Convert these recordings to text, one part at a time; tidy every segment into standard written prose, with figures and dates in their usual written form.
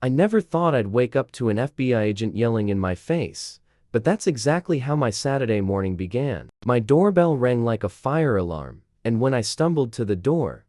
I never thought I'd wake up to an FBI agent yelling in my face, but that's exactly how my Saturday morning began. My doorbell rang like a fire alarm, and when I stumbled to the door,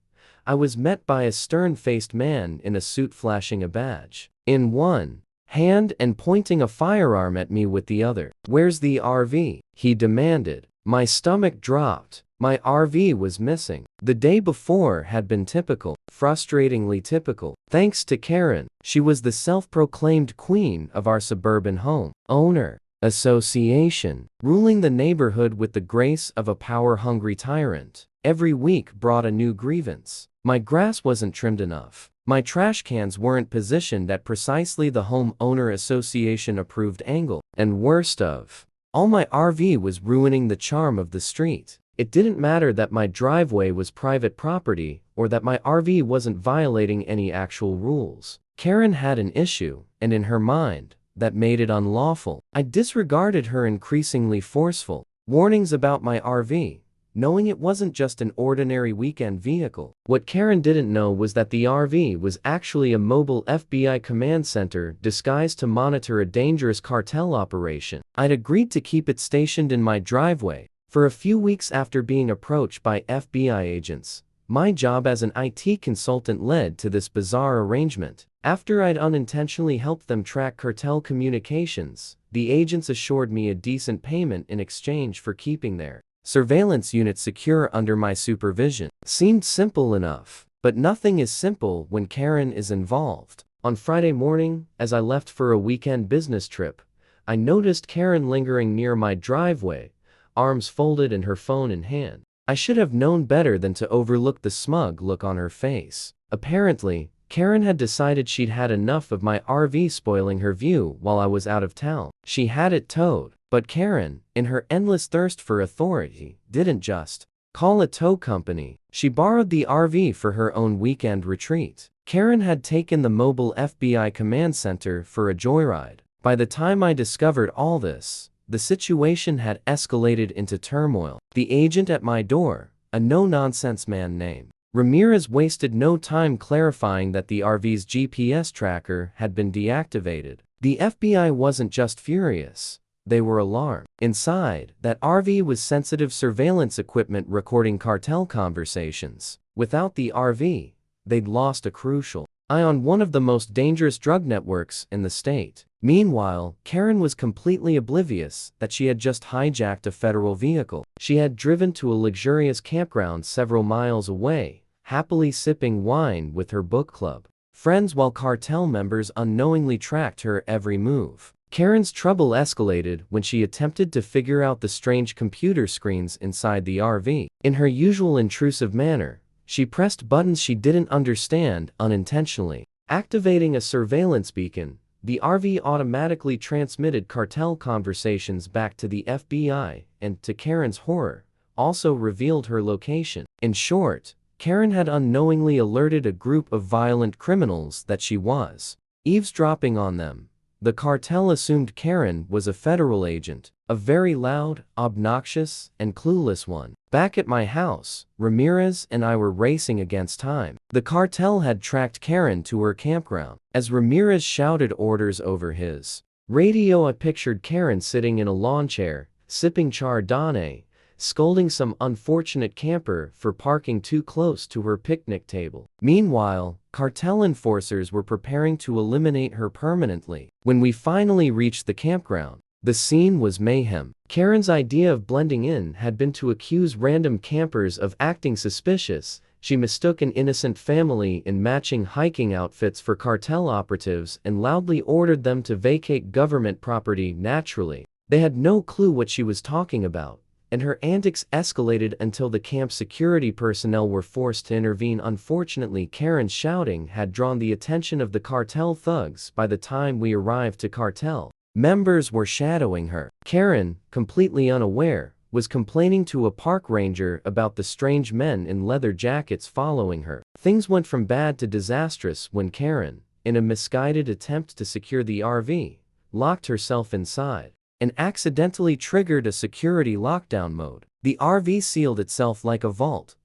I was met by a stern-faced man in a suit flashing a badge in one hand and pointing a firearm at me with the other. "Where's the RV?" he demanded. My stomach dropped. My RV was missing. The day before had been typical, frustratingly typical. Thanks to Karen, she was the self-proclaimed queen of our suburban home owner association, ruling the neighborhood with the grace of a power-hungry tyrant. Every week brought a new grievance. My grass wasn't trimmed enough. My trash cans weren't positioned at precisely the home owner association approved angle. And worst of all, my RV was ruining the charm of the street. It didn't matter that my driveway was private property or that my RV wasn't violating any actual rules. Karen had an issue, and in her mind, that made it unlawful. I disregarded her increasingly forceful warnings about my RV, knowing it wasn't just an ordinary weekend vehicle. What Karen didn't know was that the RV was actually a mobile FBI command center disguised to monitor a dangerous cartel operation. I'd agreed to keep it stationed in my driveway. For a few weeks after being approached by FBI agents, my job as an IT consultant led to this bizarre arrangement. After I'd unintentionally helped them track cartel communications, the agents assured me a decent payment in exchange for keeping their surveillance unit secure under my supervision. Seemed simple enough, but nothing is simple when Karen is involved. On Friday morning, as I left for a weekend business trip, I noticed Karen lingering near my driveway, arms folded and her phone in hand. I should have known better than to overlook the smug look on her face. Apparently, Karen had decided she'd had enough of my RV spoiling her view while I was out of town. She had it towed. But Karen, in her endless thirst for authority, didn't just call a tow company. She borrowed the RV for her own weekend retreat. Karen had taken the mobile FBI command center for a joyride. By the time I discovered all this, the situation had escalated into turmoil. The agent at my door, a no-nonsense man named Ramirez, wasted no time clarifying that the RV's GPS tracker had been deactivated. The FBI wasn't just furious. They were alarmed. Inside that RV was sensitive surveillance equipment recording cartel conversations. Without the RV, they'd lost a crucial eye on one of the most dangerous drug networks in the state. Meanwhile, Karen was completely oblivious that she had just hijacked a federal vehicle. She had driven to a luxurious campground several miles away, happily sipping wine with her book club friends while cartel members unknowingly tracked her every move. Karen's trouble escalated when she attempted to figure out the strange computer screens inside the RV. In her usual intrusive manner, she pressed buttons she didn't understand unintentionally. Activating a surveillance beacon, the RV automatically transmitted cartel conversations back to the FBI and, to Karen's horror, also revealed her location. In short, Karen had unknowingly alerted a group of violent criminals that she was eavesdropping on them. The cartel assumed Karen was a federal agent, a very loud, obnoxious, and clueless one. Back at my house, Ramirez and I were racing against time. The cartel had tracked Karen to her campground. As Ramirez shouted orders over his radio, I pictured Karen sitting in a lawn chair, sipping Chardonnay, scolding some unfortunate camper for parking too close to her picnic table. Meanwhile, cartel enforcers were preparing to eliminate her permanently. When we finally reached the campground, the scene was mayhem. Karen's idea of blending in had been to accuse random campers of acting suspicious. She mistook an innocent family in matching hiking outfits for cartel operatives and loudly ordered them to vacate government property. Naturally, they had no clue what she was talking about, and her antics escalated until the camp security personnel were forced to intervene. Unfortunately, Karen's shouting had drawn the attention of the cartel thugs. By the time we arrived, to cartel members were shadowing her. Karen, completely unaware, was complaining to a park ranger about the strange men in leather jackets following her. Things went from bad to disastrous when Karen, in a misguided attempt to secure the RV, locked herself inside and accidentally triggered a security lockdown mode. The RV sealed itself like a vault,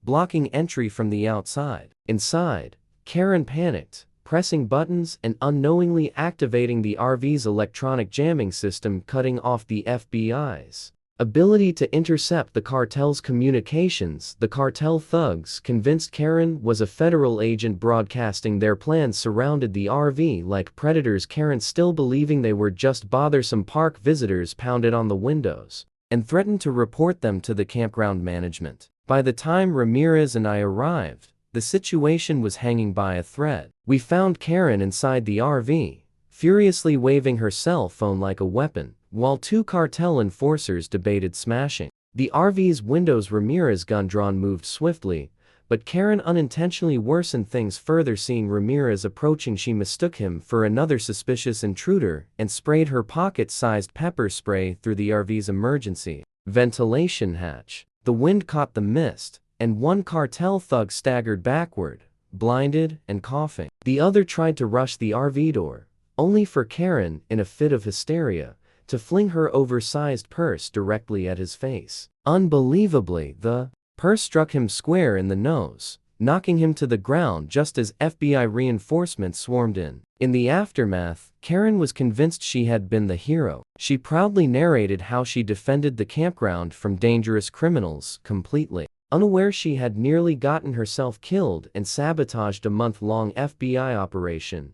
blocking entry from the outside. Inside, Karen panicked, pressing buttons and unknowingly activating the RV's electronic jamming system, cutting off the FBI's ability to intercept the cartel's communications. The cartel thugs, convinced Karen was a federal agent broadcasting their plans, surrounded the RV like predators. Karen, still believing they were just bothersome park visitors, pounded on the windows and threatened to report them to the campground management. By the time Ramirez and I arrived, the situation was hanging by a thread. We found Karen inside the RV, furiously waving her cell phone like a weapon, while two cartel enforcers debated smashing the RV's windows. Ramirez's gun drawn moved swiftly, but Karen unintentionally worsened things further. Seeing Ramirez approaching, she mistook him for another suspicious intruder and sprayed her pocket-sized pepper spray through the RV's emergency ventilation hatch. The wind caught the mist, and one cartel thug staggered backward, blinded and coughing. The other tried to rush the RV door, only for Karen, in a fit of hysteria, to fling her oversized purse directly at his face. Unbelievably, the purse struck him square in the nose, knocking him to the ground just as FBI reinforcements swarmed in. In the aftermath, Karen was convinced she had been the hero. She proudly narrated how she defended the campground from dangerous criminals, completely unaware she had nearly gotten herself killed and sabotaged a month-long FBI operation.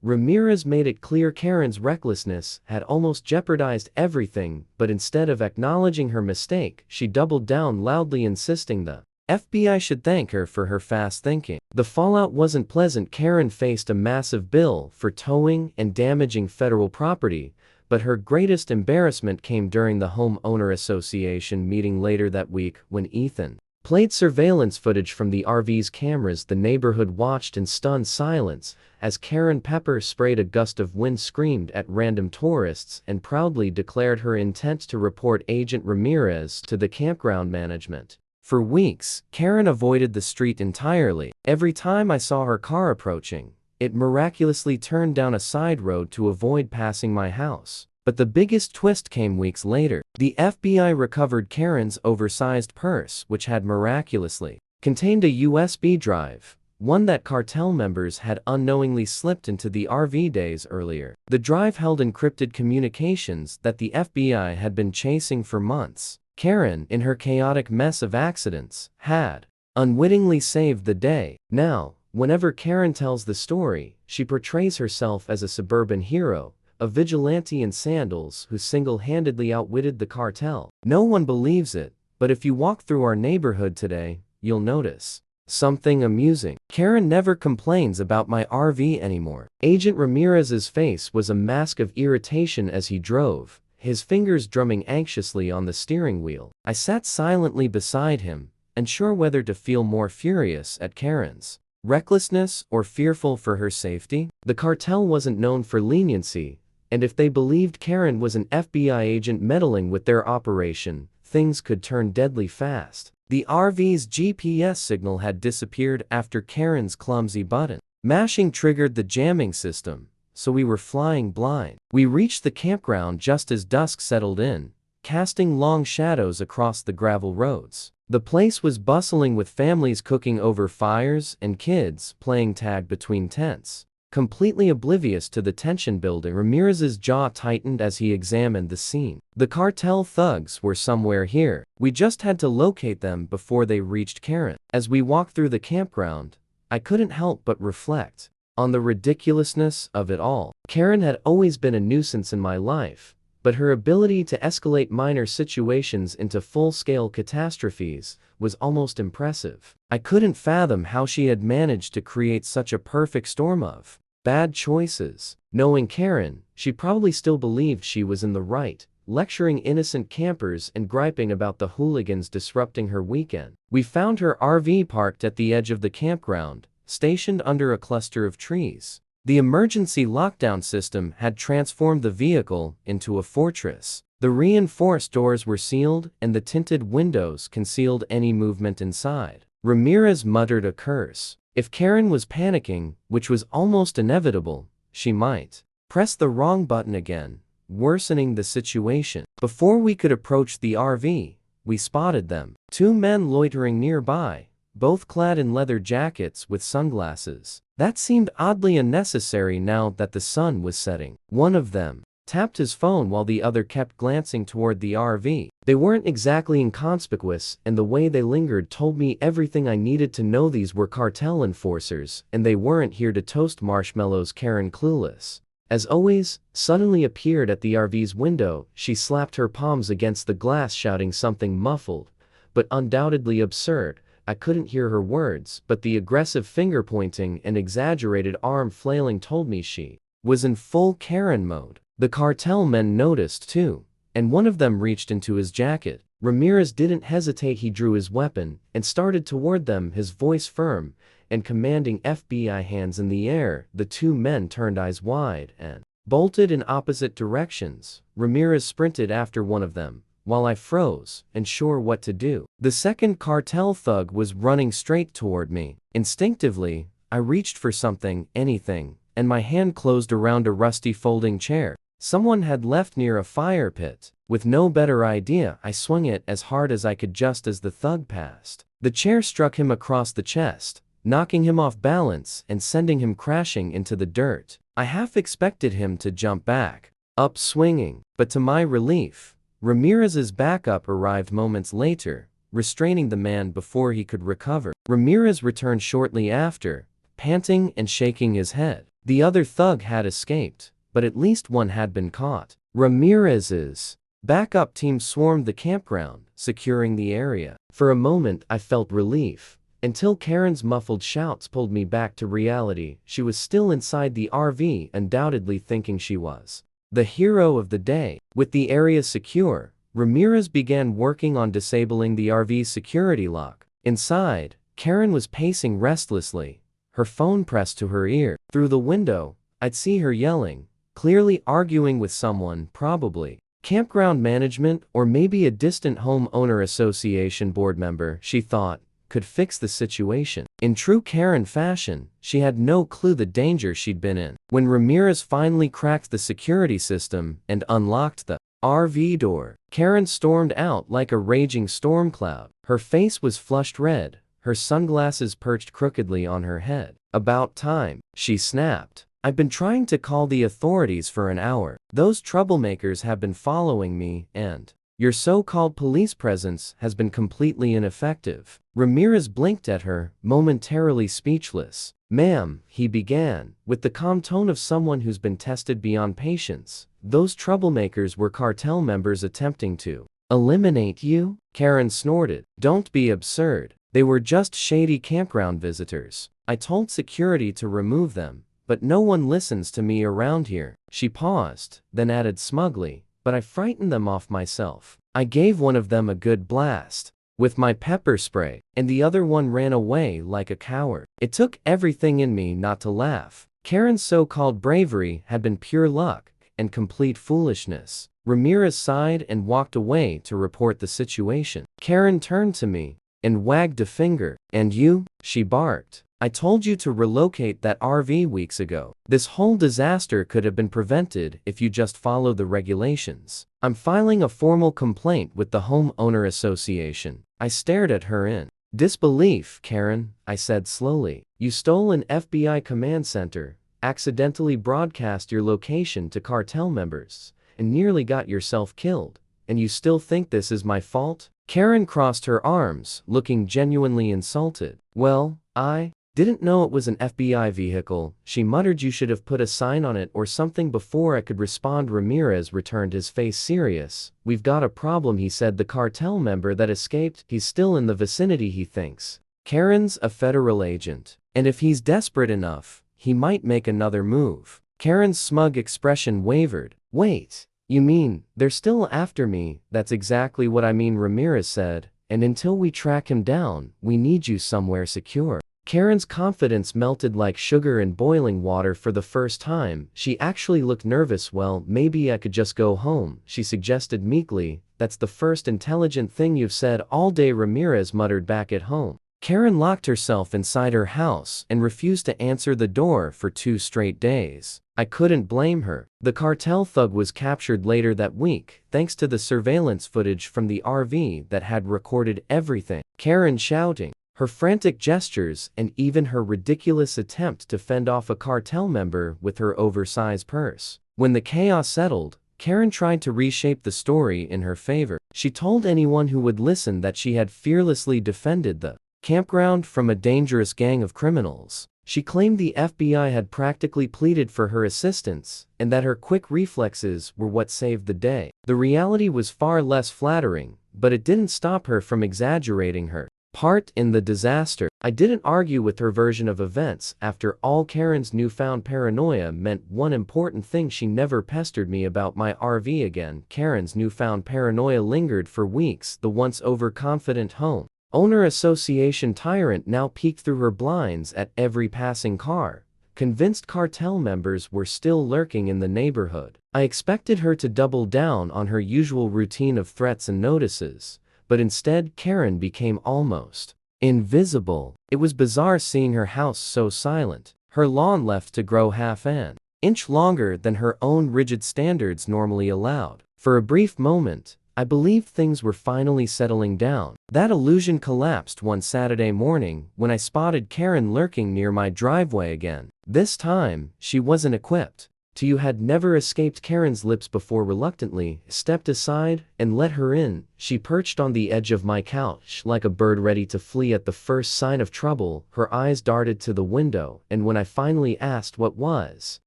Ramirez made it clear Karen's recklessness had almost jeopardized everything, but instead of acknowledging her mistake, she doubled down, loudly insisting the FBI should thank her for her fast thinking. The fallout wasn't pleasant. Karen faced a massive bill for towing and damaging federal property, but her greatest embarrassment came during the homeowner association meeting later that week, when Ethan played surveillance footage from the RV's cameras. The neighborhood watched in stunned silence as Karen pepper sprayed a gust of wind, screamed at random tourists, and proudly declared her intent to report Agent Ramirez to the campground management. For weeks, Karen avoided the street entirely. Every time I saw her car approaching, it miraculously turned down a side road to avoid passing my house. But the biggest twist came weeks later. The FBI recovered Karen's oversized purse, which had miraculously contained a USB drive, one that cartel members had unknowingly slipped into the RV days earlier. The drive held encrypted communications that the FBI had been chasing for months. Karen, in her chaotic mess of accidents, had unwittingly saved the day. Now, whenever Karen tells the story, she portrays herself as a suburban hero, a vigilante in sandals who single-handedly outwitted the cartel. No one believes it, but if you walk through our neighborhood today, you'll notice something amusing. Karen never complains about my RV anymore. Agent Ramirez's face was a mask of irritation as he drove, his fingers drumming anxiously on the steering wheel. I sat silently beside him, unsure whether to feel more furious at Karen's recklessness or fearful for her safety. The cartel wasn't known for leniency, and if they believed Karen was an FBI agent meddling with their operation, things could turn deadly fast. The RV's GPS signal had disappeared after Karen's clumsy button mashing triggered the jamming system, so we were flying blind. We reached the campground just as dusk settled in, casting long shadows across the gravel roads. The place was bustling with families cooking over fires and kids playing tag between tents. Completely oblivious to the tension building, Ramirez's jaw tightened as he examined the scene. The cartel thugs were somewhere here. We just had to locate them before they reached Karen. As we walked through the campground, I couldn't help but reflect on the ridiculousness of it all. Karen had always been a nuisance in my life, but her ability to escalate minor situations into full-scale catastrophes was almost impressive. I couldn't fathom how she had managed to create such a perfect storm of bad choices. Knowing Karen, she probably still believed she was in the right, lecturing innocent campers and griping about the hooligans disrupting her weekend. We found her RV parked at the edge of the campground, stationed under a cluster of trees. The emergency lockdown system had transformed the vehicle into a fortress. The reinforced doors were sealed and the tinted windows concealed any movement inside. Ramirez muttered a curse. If Karen was panicking, which was almost inevitable, she might press the wrong button again, worsening the situation. Before we could approach the RV, we spotted them. Two men loitering nearby, both clad in leather jackets with sunglasses. That seemed oddly unnecessary now that the sun was setting. One of them tapped his phone while the other kept glancing toward the RV. They weren't exactly inconspicuous, and the way they lingered told me everything I needed to know. These were cartel enforcers, and they weren't here to toast marshmallows. Karen, clueless as always, suddenly appeared at the RV's window. She slapped her palms against the glass, shouting something muffled, but undoubtedly absurd. I couldn't hear her words, but the aggressive finger-pointing and exaggerated arm flailing told me she was in full Karen mode. The cartel men noticed too, and one of them reached into his jacket. Ramirez didn't hesitate. He drew his weapon and started toward them, his voice firm and commanding. FBI, hands in the air. The two men turned, eyes wide, and bolted in opposite directions. Ramirez sprinted after one of them, while I froze, unsure what to do. The second cartel thug was running straight toward me. Instinctively, I reached for something, anything, and my hand closed around a rusty folding chair someone had left near a fire pit. With no better idea, I swung it as hard as I could just as the thug passed. The chair struck him across the chest, knocking him off balance and sending him crashing into the dirt. I half expected him to jump back up swinging, but to my relief, Ramirez's backup arrived moments later, restraining the man before he could recover. Ramirez returned shortly after, panting and shaking his head. The other thug had escaped, but at least one had been caught. Ramirez's backup team swarmed the campground, securing the area. For a moment I felt relief, until Karen's muffled shouts pulled me back to reality. She was still inside the RV, undoubtedly thinking she was the hero of the day. With the area secure, Ramirez began working on disabling the RV's security lock. Inside, Karen was pacing restlessly, her phone pressed to her ear. Through the window, I'd see her yelling, clearly arguing with someone, probably campground management or maybe a distant homeowner association board member. She thought could fix the situation. In true Karen fashion, she had no clue the danger she'd been in. When Ramirez finally cracked the security system and unlocked the RV door, Karen stormed out like a raging storm cloud. Her face was flushed red, her sunglasses perched crookedly on her head. About time, she snapped. I've been trying to call the authorities for an hour. Those troublemakers have been following me, and your so-called police presence has been completely ineffective. Ramirez blinked at her, momentarily speechless. Ma'am, he began, with the calm tone of someone who's been tested beyond patience. Those troublemakers were cartel members attempting to eliminate you? Karen snorted. Don't be absurd. They were just shady campground visitors. I told security to remove them, but no one listens to me around here. She paused, then added smugly, but I frightened them off myself. I gave one of them a good blast with my pepper spray, and the other one ran away like a coward. It took everything in me not to laugh. Karen's so-called bravery had been pure luck and complete foolishness. Ramirez sighed and walked away to report the situation. Karen turned to me and wagged a finger. And you? She barked. I told you to relocate that RV weeks ago. This whole disaster could have been prevented if you just followed the regulations. I'm filing a formal complaint with the homeowner association. I stared at her in disbelief. Karen, I said slowly, you stole an FBI command center, accidentally broadcast your location to cartel members, and nearly got yourself killed, and you still think this is my fault? Karen crossed her arms, looking genuinely insulted. Well, I didn't know it was an FBI vehicle, she muttered. You should have put a sign on it or something before I could respond. Ramirez returned, his face serious. We've got a problem, he said. The cartel member that escaped, he's still in the vicinity, he thinks. Karen's a federal agent, and if he's desperate enough, he might make another move. Karen's smug expression wavered. Wait, you mean, they're still after me? That's exactly what I mean, Ramirez said, and until we track him down, we need you somewhere secure. Karen's confidence melted like sugar in boiling water. For the first time, she actually looked nervous. Well, maybe I could just go home, she suggested meekly. That's the first intelligent thing you've said all day, Ramirez muttered back at home. Karen locked herself inside her house and refused to answer the door for 2 straight days. I couldn't blame her. The cartel thug was captured later that week, thanks to the surveillance footage from the RV that had recorded everything. Karen shouting, her frantic gestures, and even her ridiculous attempt to fend off a cartel member with her oversized purse. When the chaos settled, Karen tried to reshape the story in her favor. She told anyone who would listen that she had fearlessly defended the campground from a dangerous gang of criminals. She claimed the FBI had practically pleaded for her assistance, and that her quick reflexes were what saved the day. The reality was far less flattering, but it didn't stop her from exaggerating her part in the disaster. I didn't argue with her version of events. After all, Karen's newfound paranoia meant one important thing: she never pestered me about my RV again. Karen's newfound paranoia lingered for weeks. The once overconfident home owner association tyrant now peeked through her blinds at every passing car, convinced cartel members were still lurking in the neighborhood. I expected her to double down on her usual routine of threats and notices, but instead Karen became almost invisible. It was bizarre seeing her house so silent, her lawn left to grow half an inch longer than her own rigid standards normally allowed. For a brief moment, I believed things were finally settling down. That illusion collapsed one Saturday morning when I spotted Karen lurking near my driveway again. This time, she wasn't equipped. You had never escaped Karen's lips before. Reluctantly stepped aside and let her in. She perched on the edge of my couch like a bird ready to flee at the first sign of trouble. Her eyes darted to the window, and when I finally asked what was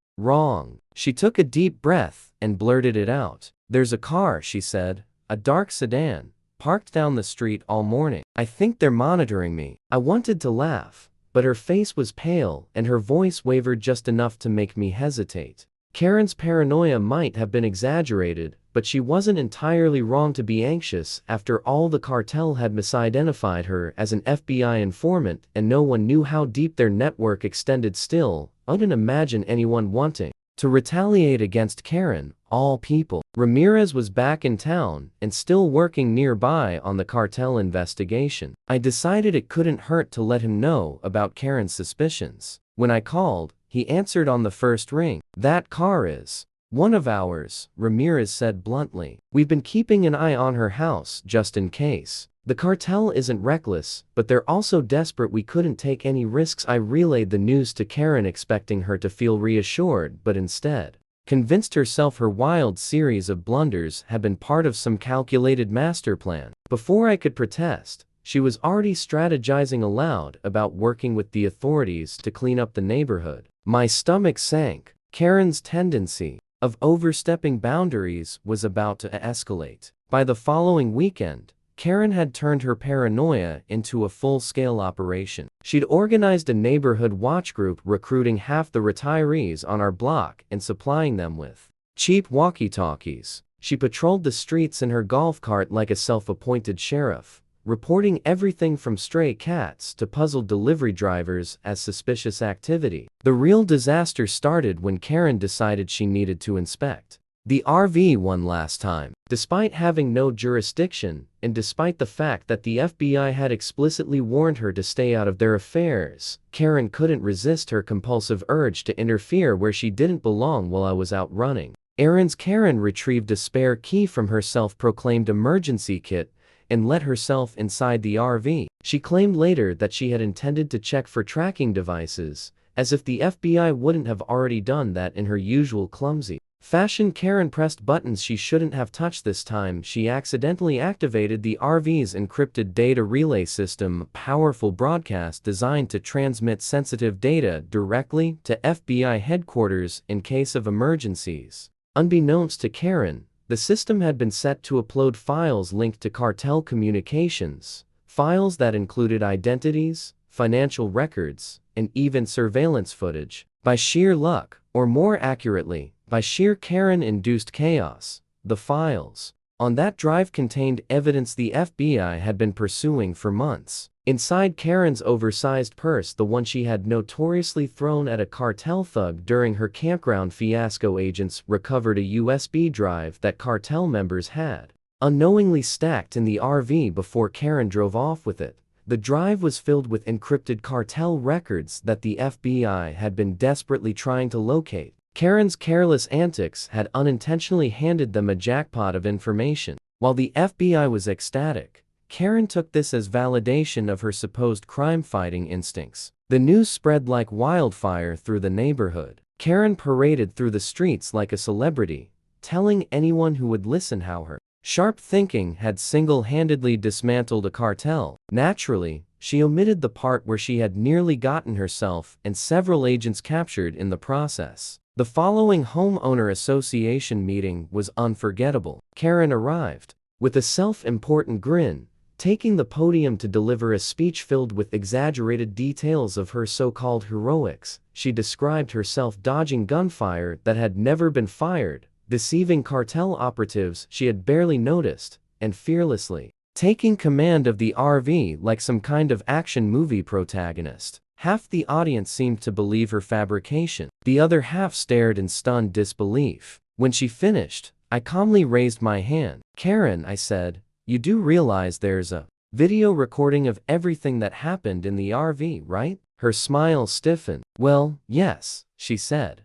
wrong, she took a deep breath and blurted it out. "There's a car," she said, "a dark sedan, parked down the street all morning. I think they're monitoring me." I wanted to laugh, but her face was pale and her voice wavered just enough to make me hesitate. Karen's paranoia might have been exaggerated, but she wasn't entirely wrong to be anxious. After all, the cartel had misidentified her as an FBI informant, and no one knew how deep their network extended. Still, I didn't imagine anyone wanting to retaliate against Karen, all people. Ramirez was back in town and still working nearby on the cartel investigation. I decided it couldn't hurt to let him know about Karen's suspicions. When I called, he answered on the first ring. "That car is one of ours," Ramirez said bluntly. "We've been keeping an eye on her house just in case. The cartel isn't reckless, but they're also desperate. We couldn't take any risks." I relayed the news to Karen, expecting her to feel reassured, but instead convinced herself her wild series of blunders had been part of some calculated master plan. Before I could protest, she was already strategizing aloud about working with the authorities to clean up the neighborhood. My stomach sank. Karen's tendency of overstepping boundaries was about to escalate. By the following weekend, Karen had turned her paranoia into a full-scale operation. She'd organized a neighborhood watch group, recruiting half the retirees on our block and supplying them with cheap walkie-talkies. She patrolled the streets in her golf cart like a self-appointed sheriff, reporting everything from stray cats to puzzled delivery drivers as suspicious activity. The real disaster started when Karen decided she needed to inspect the RV one last time. Despite having no jurisdiction, and despite the fact that the FBI had explicitly warned her to stay out of their affairs, Karen couldn't resist her compulsive urge to interfere where she didn't belong. While I was out running errands, Karen retrieved a spare key from her self-proclaimed emergency kit and let herself inside the RV. She claimed later that she had intended to check for tracking devices, as if the FBI wouldn't have already done that in her usual clumsy fashion. Karen pressed buttons she shouldn't have touched. This time, she accidentally activated the RV's encrypted data relay system, a powerful broadcast designed to transmit sensitive data directly to FBI headquarters in case of emergencies. Unbeknownst to Karen, the system had been set to upload files linked to cartel communications, files that included identities, financial records, and even surveillance footage. By sheer luck, or more accurately, by sheer Karen-induced chaos, the files on that drive contained evidence the FBI had been pursuing for months. Inside Karen's oversized purse, the one she had notoriously thrown at a cartel thug during her campground fiasco, agents recovered a USB drive that cartel members had unknowingly stacked in the RV before Karen drove off with it. The drive was filled with encrypted cartel records that the FBI had been desperately trying to locate. Karen's careless antics had unintentionally handed them a jackpot of information. While the FBI was ecstatic, Karen took this as validation of her supposed crime-fighting instincts. The news spread like wildfire through the neighborhood. Karen paraded through the streets like a celebrity, telling anyone who would listen how her sharp thinking had single-handedly dismantled a cartel. Naturally, she omitted the part where she had nearly gotten herself and several agents captured in the process. The following homeowner association meeting was unforgettable. Karen arrived with a self-important grin, taking the podium to deliver a speech filled with exaggerated details of her so-called heroics. She described herself dodging gunfire that had never been fired, deceiving cartel operatives she had barely noticed, and fearlessly taking command of the RV like some kind of action movie protagonist. Half the audience seemed to believe her fabrication. The other half stared in stunned disbelief. When she finished, I calmly raised my hand. "Karen," I said, "you do realize there's a video recording of everything that happened in the RV, right?" Her smile stiffened. "Well, yes," she said,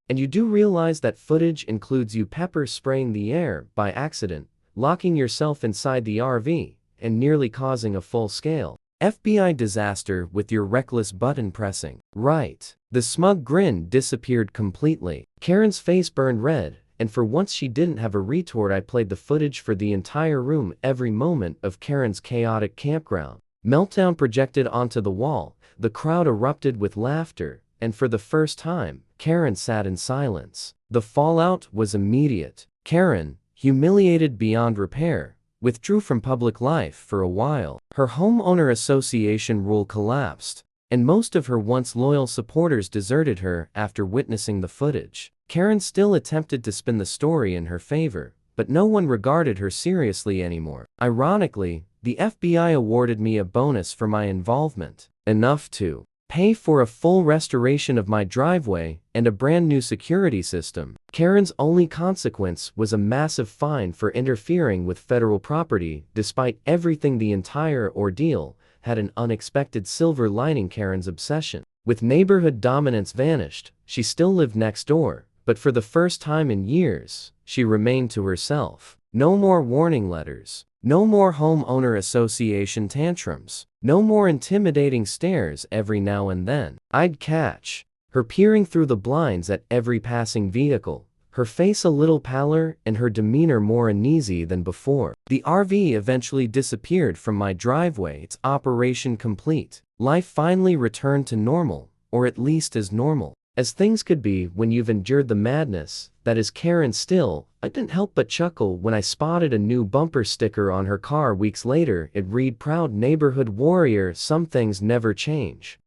and you do realize that footage includes you pepper spraying the air by accident, locking yourself inside the RV, and nearly causing a full-scale FBI disaster with your reckless button pressing." "Right." The smug grin disappeared completely. Karen's face burned red, and for once she didn't have a retort. I played the footage for the entire room. Every moment of Karen's chaotic campground meltdown projected onto the wall. The crowd erupted with laughter, and for the first time, Karen sat in silence. The fallout was immediate. Karen, humiliated beyond repair, withdrew from public life for a while. Her homeowner association rule collapsed, and most of her once loyal supporters deserted her after witnessing the footage. Karen still attempted to spin the story in her favor, but no one regarded her seriously anymore. Ironically, the FBI awarded me a bonus for my involvement, enough to pay for a full restoration of my driveway and a brand new security system. Karen's only consequence was a massive fine for interfering with federal property. Despite everything, the entire ordeal had an unexpected silver lining. Karen's obsession with neighborhood dominance vanished. She still lived next door, but for the first time in years, she remained to herself. No more warning letters. No more homeowner association tantrums. No more intimidating stares every now and then. I'd catch her peering through the blinds at every passing vehicle, her face a little paler and her demeanor more uneasy than before. The RV eventually disappeared from my driveway, its operation complete. Life finally returned to normal, or at least as normal as things could be when you've endured the madness that is Karen. Still, I didn't help but chuckle when I spotted a new bumper sticker on her car weeks later. It read, "Proud Neighborhood Warrior, some things never change."